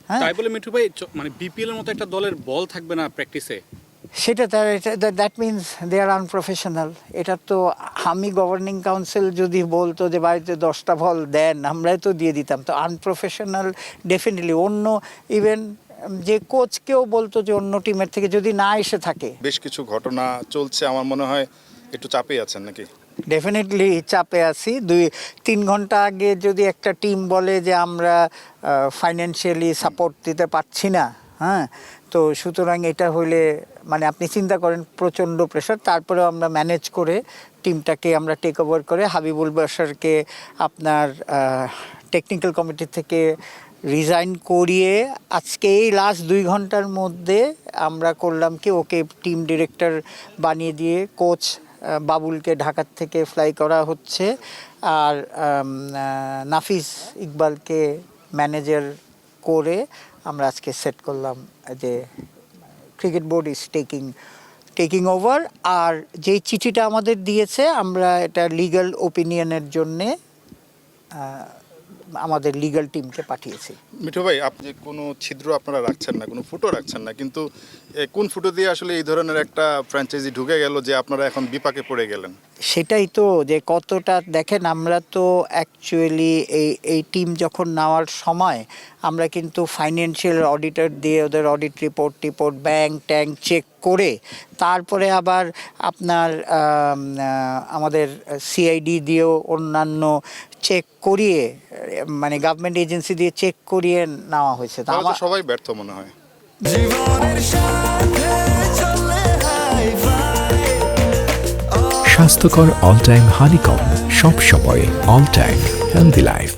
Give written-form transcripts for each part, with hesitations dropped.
হ্যাঁ, তাই বলে মিঠু ভাই মানে বিপিএল এর মতো একটা দলের বল থাকবে না প্র্যাকটিসে? সেটা that means they are unprofessional. এটা তো আমি গভর্নিং কাউন্সিল যদি বলতো যে বাড়িতে 10টা বল দেন, আমরাই তো দিয়ে দিতাম। তো আনপ্রফেশনাল ডেফিনেটলি। অন্য ইভেন যে কোচকেও বলতো যে অন্য টিমের থেকে যদি না এসে থাকে। বেশ কিছু ঘটনা চলছে, আমার মনে হয় একটু চাপে আছেন নাকি? ডেফিনেটলি চাপে আছি। 2-3 ঘন্টা আগে যদি একটা টিম বলে যে আমরা ফাইন্যান্সিয়ালি সাপোর্ট দিতে পারছি না, হ্যাঁ, তো সুতরাং এটা হইলে মানে আপনি চিন্তা করেন প্রচণ্ড প্রেশার। তারপরেও আমরা ম্যানেজ করে টিমটাকে আমরা টেক ওভার করে হাবিবুল বাশারকে আপনার টেকনিক্যাল কমিটি থেকে রিজাইন করিয়ে আজকে এই লাস্ট 2 ঘন্টার মধ্যে আমরা করলাম কি ওকে টিম ডিরেক্টর বানিয়ে দিয়ে কোচ বাবুলকে ঢাকার থেকে ফ্লাই করা হচ্ছে, আর নাফিস ইকবালকে ম্যানেজার করে আমরা আজকে সেট করলাম যে cricket board is taking over. আর যেই চিঠিটা আমাদের দিয়েছে আমরা এটা লিগ্যাল ওপিনিয়নের জন্যে আমাদের লিগ্যাল টিমকে পাঠিয়েছি। মিঠু ভাই, আপনি কোনো ছিদ্র আপনারা রাখছেন না, কোনো ফুটো রাখছেন না, কিন্তু কোন ফুটো দিয়ে আসলে এই ধরনের একটা ফ্র্যাঞ্চাইজি ঢুকে গেল যে আপনারা এখন বিপাকে পড়ে গেলেন? সেটাই তো, যে কতটা দেখেন আমরা তো অ্যাকচুয়ালি এই টিম যখন নেওয়ার সময় আমরা কিন্তু ফাইন্যান্সিয়াল অডিটর দিয়ে ওদের অডিট রিপোর্ট ব্যাংক ট্যাঙ্ক চেক করে তারপরে আবার আপনার আমাদের সিআইডি দিয়েও অন্যান্য চেক করিয়ে মানে গভর্নমেন্ট এজেন্সি দিয়ে চেক করিয়ে নেওয়া হয়েছে। তো আমার সবাই ব্যর্থ মনে হয়। স্বাস্থ্যকর অল টাইম হানিকম, সব সময় অল টাইম হেলদি লাইফ।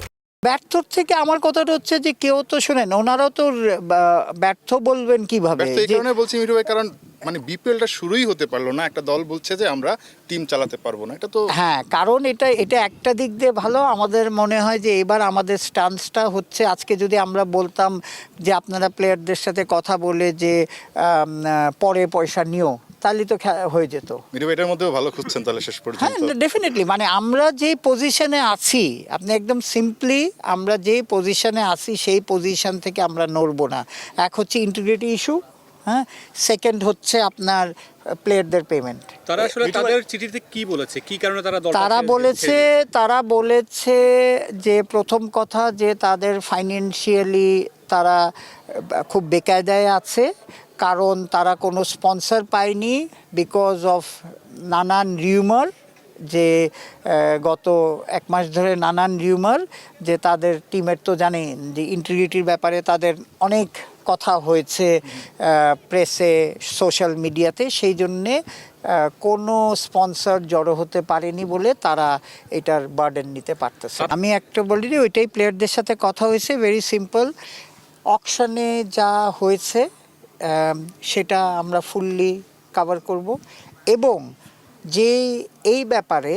ব্যর্থ থেকে আমার কথাটা হচ্ছে যে কেউ তো শোনেন, ওনারাও তো ব্যর্থ বলবেন কিভাবে? ব্যর্থ এই কারণে বলছি মিঠু ভাই, কারণ মানে বিপিএলটা শুরুই হতে পারলো না, একটা দল বলছে যে আমরা টিম চালাতে পারবো না। এটা তো হ্যাঁ, কারণ এটা একটা দিক দিয়ে ভালো। আমাদের মনে হয় যে এবার আমাদের স্টান্সটা হচ্ছে, আজকে যদি আমরা বলতাম যে আপনারা প্লেয়ারদের সাথে কথা বলে যে পরে পয়সা নিও, তাহলে তো হয়ে যেত। মিঠু ভাই, এটার মধ্যেও ভালো খুঁজছেন তাহলে শেষ হ্যাঁ, পর্যন্ত। ডেফিনেটলি। মানে আমরা যেই পজিশনে আছি, আপনি একদম সিম্পলি আমরা যেই পজিশনে আছি সেই পজিশন থেকে আমরা নড়বো না। এক হচ্ছে ইন্টিগ্রিটি ইস্যু, হ্যাঁ, সেকেন্ড হচ্ছে আপনার প্লেয়ারদের পেমেন্ট। তারা আসলে তাদের চিঠিতে কি বলেছে, কি কারণে তারা তারা বলেছে যে প্রথম কথা যে তাদের ফাইন্যান্সিয়ালি তারা খুব বেকায়দায় আছে, কারণ তারা কোনো স্পন্সর পায়নি বিকজ অফ নানান রিউমার, যে গত 1 মাস ধরে নানান রিউমার যে তাদের টিমের তো জানেন যে ইন্টিগ্রিটির ব্যাপারে তাদের অনেক কথা হয়েছে প্রেসে, সোশ্যাল মিডিয়াতে, সেই জন্যে কোনো স্পন্সর জড়ো হতে পারেনি বলে তারা এটার বার্ডেন নিতে পারতেছে। আমি একটা বলি যে ওইটাই প্লেয়ারদের সাথে কথা হয়েছে, ভেরি সিম্পল। অকশনে যা হয়েছে সেটা আমরা ফুললি কভার করব, এবং যে এই ব্যাপারে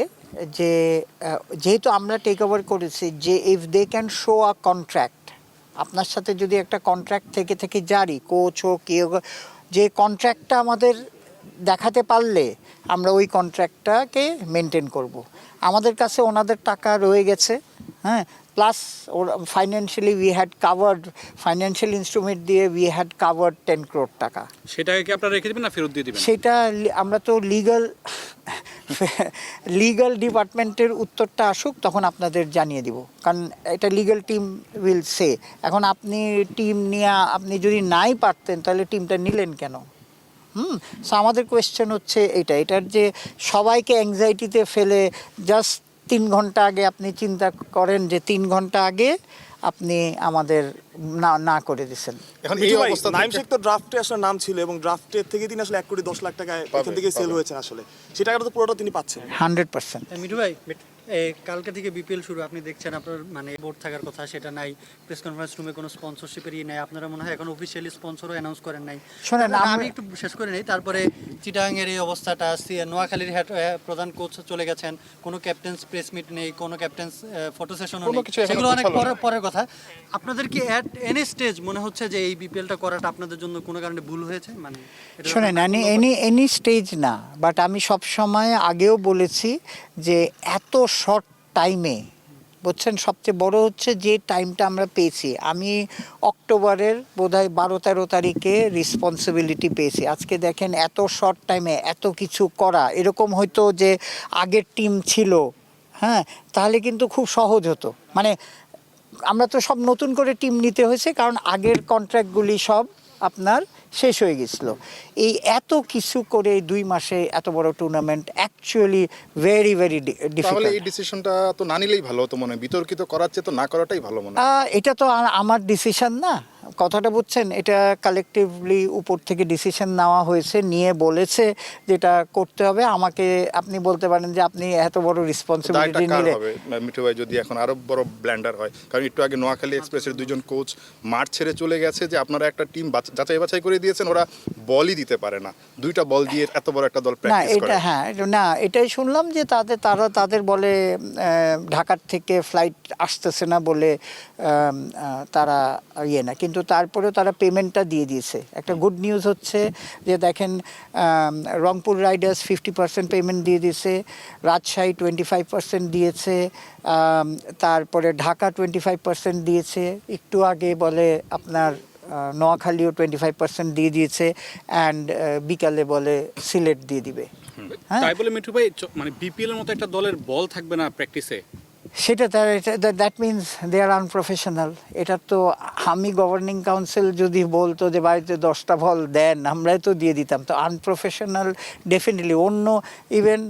যে যেহেতু আমরা টেক ওভার করেছি, যে if they can show a contract, আপনার সাথে যদি একটা কন্ট্রাক্ট থেকে জারি, কোচ হোক কেউ, যে কন্ট্রাক্টটা আমাদের দেখাতে পারলে আমরা ওই কন্ট্রাক্টটাকে মেনটেন করব। আমাদের কাছে ওনাদের টাকা রয়ে গেছে, হ্যাঁ, plus financially we had covered, financial instrument দিয়ে উই হ্যাড কাভার্ড 10 crore টাকা। সেটাকে কি আপনারা রেখে দেবেন না ফেরত দিয়ে দিবেন? সেটা আমরা তো লিগ্যাল ডিপার্টমেন্টের উত্তরটা আসুক, তখন আপনাদের জানিয়ে দিব, কারণ এটা লিগ্যাল টিম উইল সে। এখন আপনি টিম নিয়ে আপনি যদি নাই পারতেন তাহলে টিমটা নিলেন কেন? সো আমাদের কোয়েশ্চেন হচ্ছে এটার যে সবাইকে অ্যাংজাইটিতে ফেলে জাস্ট 3 ঘন্টা আগে আপনি চিন্তা করেন যে 3 ঘন্টা আগে আপনি আমাদের না করে দিচ্ছেন। এখন এই অবস্থা নাইম শেখ তো ড্রাফটে আসলে নাম ছিল, এবং ড্রাফটের থেকে তিনি আসলে 1,10,00,000 টাকা এখান থেকে সেল হয়েছে, আসলে সেই টাকাটা তো পুরোটা তিনি পাচ্ছেন 100%। মিঠু ভাই, কালকে থেকে বিপিএল শুরু, আপনি দেখছেন আপনার মানে বোর্ড থাকার কথা, সেটা নাই। প্রেস কনফারেন্স রুমে কোনো স্পন্সরশিপের নাই, আপনারা মনে হয় এখন অফিসিয়ালি স্পন্সরও অ্যানাউন্স করেন নাই। শোনেন, আমি একটু শেষ করে নেই। তারপরে চিটাগাংয়ের এই অবস্থাটা, নোয়াখালীর প্রধান কোচ চলে গেছেন, কোনো ক্যাপ্টেন্স প্রেস মিট নেই, কোনো ক্যাপ্টেন্স ফটো সেশনও নেই, সেগুলো অনেক পরের কথা। আপনাদের কি অ্যাট এনি স্টেজ মনে হচ্ছে যে এই বিপিএলটা করাটা আপনাদের জন্য কোনো কারণে ভুল হয়েছে? মানে শোনেন, এনি স্টেজ না, বাট আমি সব সময় আগেও বলেছি যে এত শর্ট টাইমে বুঝছেন, সবচেয়ে বড় হচ্ছে যে টাইমটা আমরা পেয়েছি। আমি অক্টোবরের বোধহয় 12-13 তারিখে রেসপন্সিবিলিটি পেয়েছি। আজকে দেখেন এত শর্ট টাইমে এত কিছু করা, এরকম হয়তো যে আগের টিম ছিল, হ্যাঁ, তাহলে কিন্তু খুব সহজ হতো। মানে আমরা তো সব নতুন করে টিম নিতে হয়েছে, কারণ আগের কন্ট্রাক্টগুলি সব আপনার শেষ হয়ে গেছিল। এই এত কিছু করে 2 মাসে এত বড় টুর্নামেন্ট অ্যাকচুয়ালি ভেরি ভেরি তাহলে ডিফিকাল্ট। এই ডিসিশনটা তো না নিলেই ভালো হতো মনে হয়, বিতর্কিত করার চেয়ে তো না করাটাই ভালো মনে হয়। এটা তো আমার ডিসিশন না, কথাটা বুঝছেন, এটা কালেকটিভলি উপর থেকে ডিসিশন নেওয়া হয়েছে, নিয়ে বলেছে যেটা করতে হবে। আমাকে আপনি বলতে পারেন যে আপনি এত বড় দায়টা রেসপন্সিবিলিটি কার নিলে। হবে মিঠু ভাই, যদি এখন আরো বড় ব্ল্যান্ডার হয়? কারণ একটু আগে নোয়াখালী এক্সপ্রেসের 2জন কোচ মাঠ ছেড়ে চলে গেছে, যে আপনারা একটা টিম যাচাই বাছাই করে দিয়েছেন, ওরা বলই দিতে পারে না, 2টা বল দিয়ে এত বড় একটা দল না প্র্যাকটিস করে। এটা হ্যাঁ, না এটাই শুনলাম যে তাদের বলে ঢাকার থেকে ফ্লাইট আসতেছে না বলে তারা না, কিন্তু তারপরেও তারা পেমেন্টটা দিয়ে দিয়েছে। একটা গুড নিউজ হচ্ছে যে দেখেন, রংপুর রাইডার্স 50% পেমেন্ট দিয়ে দিয়েছে, রাজশাহী 25% দিয়েছে, তারপরে ঢাকা 25% দিয়েছে, একটু আগে বলে আপনার নোয়াখালীও 25% দিয়ে দিয়েছে, অ্যান্ড বিকালে বলে সিলেট দিয়ে দিবে। হ্যাঁ, তাই বলে মিঠু ভাই মানে বিপিএল এর মতো একটা দলের বল থাকবে না প্র্যাকটিসে? সেটা that means they are unprofessional. এটা তো আমি গভর্নিং কাউন্সিল যদি বলতো যে বাড়িতে 10টা বল দেন, আমরাই তো দিয়ে দিতাম। তো আনপ্রফেশনাল ডেফিনেটলি। অন্য ইভেন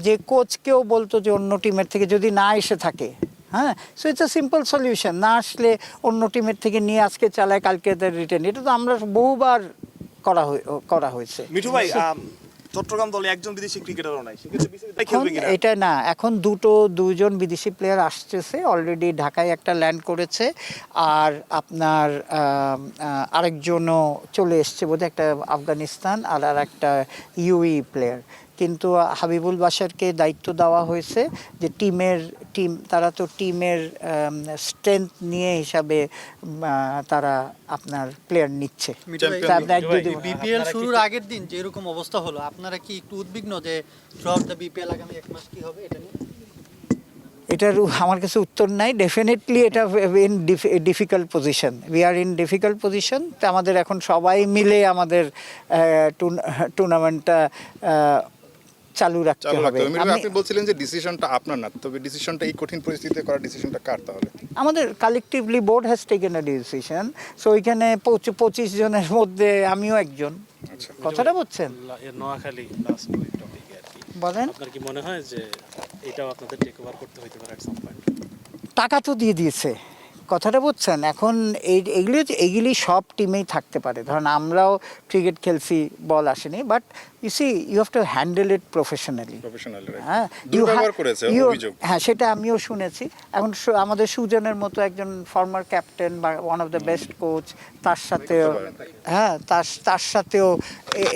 যে কোচকেও বলতো যে অন্য টিমের থেকে যদি না এসে থাকে, হ্যাঁ, so it's a simple solution, না আসলে অন্য টিমের থেকে নিয়ে আজকে চালায় কালকে তার রিটার্ন। এটা তো আমরা বহুবার করা হয়েছে। মিঠু ভাই, চট্টগ্রাম দলে একজন বিদেশি ক্রিকেটারও নাই, সেক্ষেত্রে বিসিবি এখন খেলবে কিনা? এটা না, এখন দুজন বিদেশি প্লেয়ার আসতেছে, অলরেডি ঢাকায় একটা ল্যান্ড করেছে, আর আপনার আরেকজনও চলে এসছে বোধহয়, একটা আফগানিস্তান আর একটা ইউই প্লেয়ার। কিন্তু হাবিবুল বাশারকে দায়িত্ব দেওয়া হয়েছে যে তারা তো টিমের স্ট্রেংথ নিয়ে হিসাবে তারা আপনার প্লেয়ার নিচ্ছে। বিপিএল শুরুর আগের দিন যে এরকম অবস্থা হলো, আপনারা কি একটু উদ্বিগ্ন যে থ্রুআউট দ্য বিপিএল আগামী 1 মাস কি হবে এটা নিয়ে? এটার আমার কাছে উত্তর নাই। ডেফিনেটলি এটা in difficult position, we are in difficult position. তো আমাদের এখন সবাই মিলে আমাদের টুর্নামেন্টটা চালু রাখতে হবে। আপনি বলছিলেন যে ডিসিশনটা আপনার না, তবে ডিসিশনটা এই কঠিন পরিস্থিতিতে করার ডিসিশনটা কার তাহলে? আমাদের collectively board has taken a decision. So ওইখানে 25 জনের মধ্যে আমিও একজন। আচ্ছা, কথাটা বুঝছেন? নোয়াখালী লাস্ট টপিকে আর কি, বলেন। আপনার কি মনে হয় যে এটাও আপনাদের টেক ওভার করতে হইতে পারে এট সাম পয়েন্ট? টাকা তো দিয়ে দিয়েছে, কথাটা বুঝছেন? এখন এইগুলি সব টিমেই থাকতে পারে। ধরেন আমরাও ক্রিকেট খেলছি, বল আসেনি, but you have to handle it professionally. হ্যাঁ, দুর্ব্যবহার করেছে অভিযোগ। হ্যাঁ, সেটা আমিও শুনেছি। এখন আমাদের সুজনের মতো একজন ফর্মার ক্যাপ্টেন বা one of the best coach, তার সাথেও তার সাথেও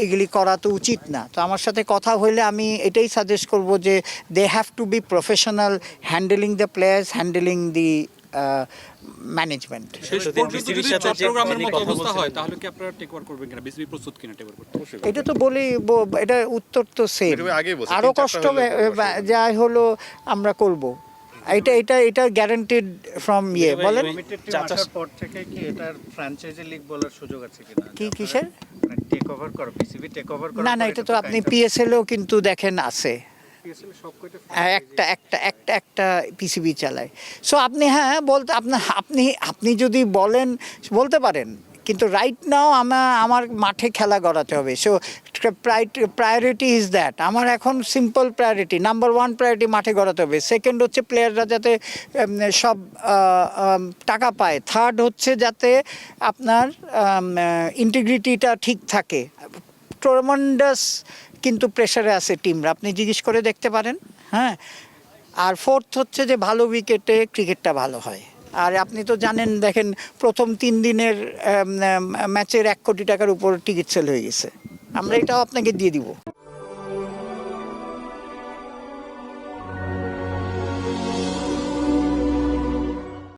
এগুলি করা তো উচিত না। তো আমার সাথে কথা হইলে আমি এটাই সাজেস্ট করব যে they have to be professional, handling the players, handling the management. চট্টগ্রামের মতো অবস্থা হয় তাহলে কি আপনারা টেক ওভার করবেন কিনা? বিসিবি প্রস্তুত কিনা টেক ওভার করতে? এটা তো এটা উত্তর তো সেম। আরো কষ্ট যাই হলো আমরা করব, এটা গ্যারান্টিড ফ্রম বলেন। পর থেকে কি এটার ফ্র্যাঞ্চাইজি লিগ বলার সুযোগ আছে কিনা? কিসের টেক ওভার করা, বিসিবি টেক ওভার করা? না, এটা তো আপনি পিএসএলও কিন্তু দেখেন আছে, একটা পিসিবি চালায়। সো আপনি আপনি যদি বলতে পারেন, কিন্তু রাইট নাও আমার মাঠে খেলা গড়াতে হবে। So priority is that. আমার এখন সিম্পল প্রায়োরিটি, নাম্বার 1 প্রায়োরিটি মাঠে গড়াতে হবে। সেকেন্ড হচ্ছে প্লেয়াররা যাতে সব টাকা পায়। থার্ড হচ্ছে যাতে আপনার ইন্টিগ্রিটিটা ঠিক থাকে। ট্রমেন্ডাস কিন্তু প্রেশারে আছে টিমরা, আপনি জিজ্ঞেস করে দেখতে পারেন। হ্যাঁ, আর ফোর্থ হচ্ছে যে ভালো উইকেটে ক্রিকেটটা ভালো হয়। আর আপনি তো জানেন, দেখেন প্রথম 3 দিনের ম্যাচের 1 কোটি টাকার উপর টিকিট সেল হয়ে গেছে। আমরা এটাও আপনাকে দিয়ে দিব।